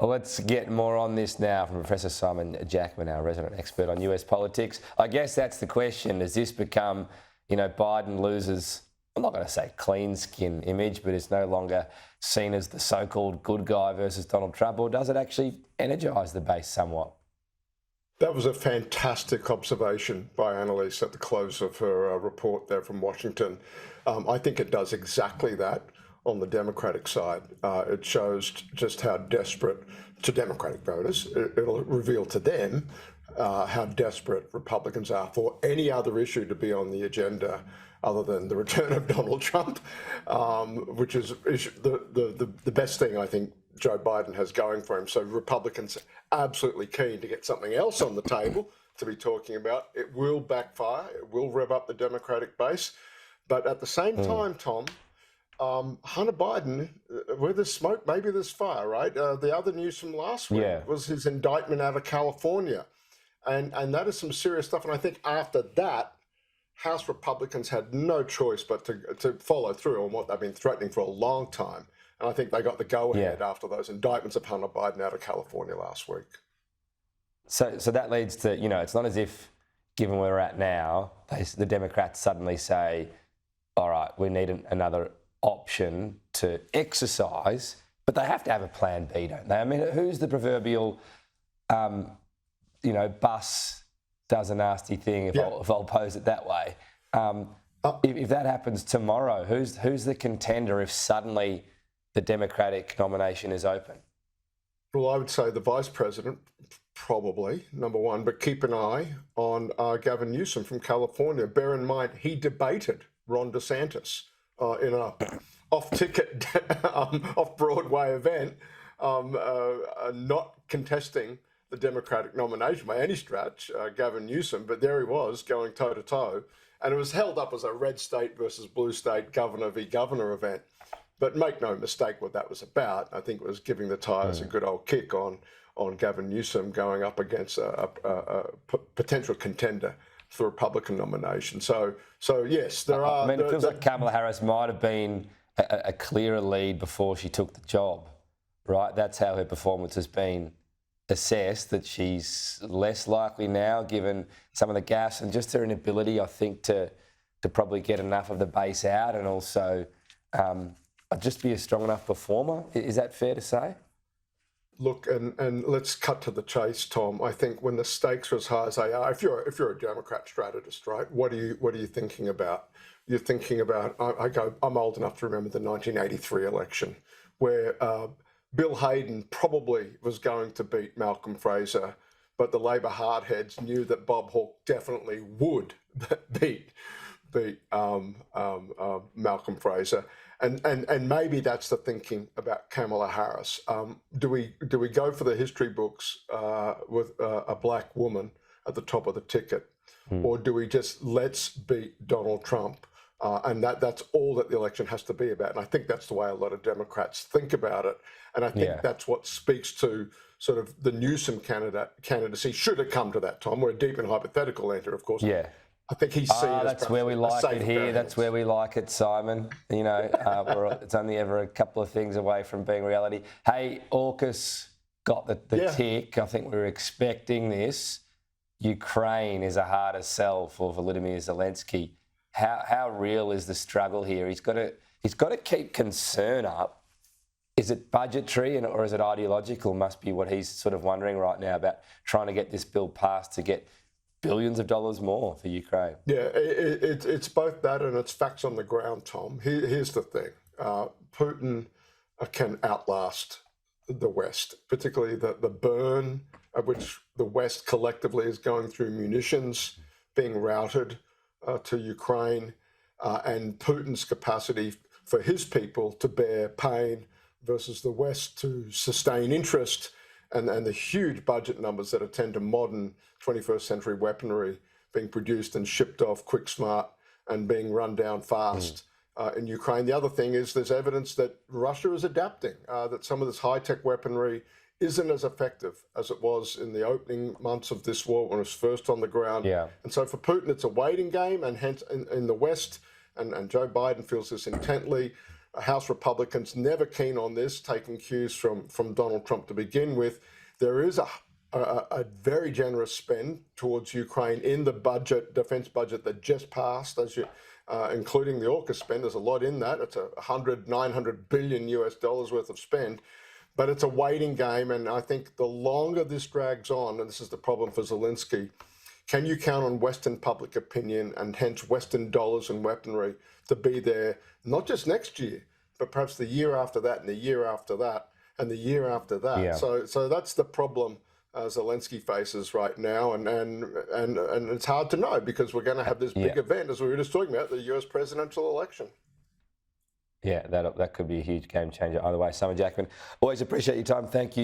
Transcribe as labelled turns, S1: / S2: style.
S1: Well, let's get more on this now from Professor Simon Jackman, our resident expert on US politics. I guess that's the question. Does this become, Biden loses, I'm not going to say clean skin image, but it's no longer seen as the so-called good guy versus Donald Trump, or does it actually energise the base somewhat?
S2: That was a fantastic observation by Annalise at the close of her report there from Washington. I think it does exactly that on the Democratic side. It shows just how desperate to Democratic voters. It'll reveal to them how desperate Republicans are for any other issue to be on the agenda other than the return of Donald Trump, which is the best thing I think Joe Biden has going for him. So Republicans are absolutely keen to get something else on the table to be talking about. It will backfire. It will rev up the Democratic base. But at the same time, Tom, Hunter Biden, where there's smoke, maybe there's fire, right? The other news from last week was his indictment out of California. And that is some serious stuff. And I think after that, House Republicans had no choice but to follow through on what they've been threatening for a long time. And I think they got the go-ahead after those indictments of Hunter Biden out of California last week.
S1: So that leads to, it's not as if, given where we're at now, the Democrats suddenly say, all right, we need another option to exercise, but they have to have a plan B, don't they? I mean, who's the proverbial, bus does a nasty thing, if I'll pose it that way. If that happens tomorrow, who's the contender if suddenly the Democratic nomination is open?
S2: Well, I would say the vice president, probably, number one, but keep an eye on Gavin Newsom from California. Bear in mind, he debated Ron DeSantis in a off-ticket, off-Broadway event, not contesting the Democratic nomination by any stretch, Gavin Newsom, but there he was going toe-to-toe. And it was held up as a red state versus blue state governor v. governor event. But make no mistake what that was about. I think it was giving the tires a good old kick on Gavin Newsom going up against a potential contender for the Republican nomination. So yes, there are...
S1: I mean, it feels like Kamala Harris might have been a clearer lead before she took the job, right? That's how her performance has been assessed, that she's less likely now, given some of the gaffes and just her inability, I think, to probably get enough of the base out and also just be a strong enough performer. Is that fair to say?
S2: Look, and let's cut to the chase, Tom. I think when the stakes are as high as they are, if you're a Democrat strategist, right, what are you thinking about? You're thinking about, I'm old enough to remember the 1983 election, where Bill Hayden probably was going to beat Malcolm Fraser, but the Labor hardheads knew that Bob Hawke definitely would beat Malcolm Fraser. And maybe that's the thinking about Kamala Harris. Do we go for the history books with a black woman at the top of the ticket, or do we just let's beat Donald Trump? And that's all that the election has to be about. And I think that's the way a lot of Democrats think about it. And I think that's what speaks to sort of the Newsom candidacy, should it come to that, Tom. We're deep in hypothetical enter, of course.
S1: Yeah.
S2: I think he's seen as
S1: that's where we like it here. That's where we like it, Simon. It's only ever a couple of things away from being reality. Hey, AUKUS got the tick. I think we were expecting this. Ukraine is a harder sell for Volodymyr Zelensky. How real is the struggle here? He's got to keep concern up. Is it budgetary or is it ideological? Must be what he's sort of wondering right now about trying to get this bill passed to get billions of dollars more for Ukraine.
S2: Yeah, it's both that and it's facts on the ground, Tom. Here's the thing. Putin can outlast the West, particularly the burn at which the West collectively is going through munitions being routed to Ukraine, and Putin's capacity for his people to bear pain versus the West to sustain interest, and the huge budget numbers that attend to modern 21st century weaponry being produced and shipped off quick, smart, and being run down fast in Ukraine. The other thing is there's evidence that Russia is adapting, that some of this high-tech weaponry isn't as effective as it was in the opening months of this war when it was first on the ground.
S1: Yeah.
S2: And so for Putin, it's a waiting game, and hence in the West, and Joe Biden feels this intently, House Republicans never keen on this, taking cues from Donald Trump to begin with. There is a very generous spend towards Ukraine in the budget, defense budget that just passed, including the AUKUS spend. There's a lot in that. It's $900 billion US worth of spend. But it's a waiting game, and I think the longer this drags on, and this is the problem for Zelensky, can you count on Western public opinion and hence Western dollars and weaponry to be there, not just next year, but perhaps the year after that and the year after that and the year after that?
S1: Yeah.
S2: So that's the problem Zelensky faces right now, and it's hard to know because we're going to have this big event, as we were just talking about, the US presidential election.
S1: Yeah, that could be a huge game changer either way. Simon Jackman, always appreciate your time. Thank you.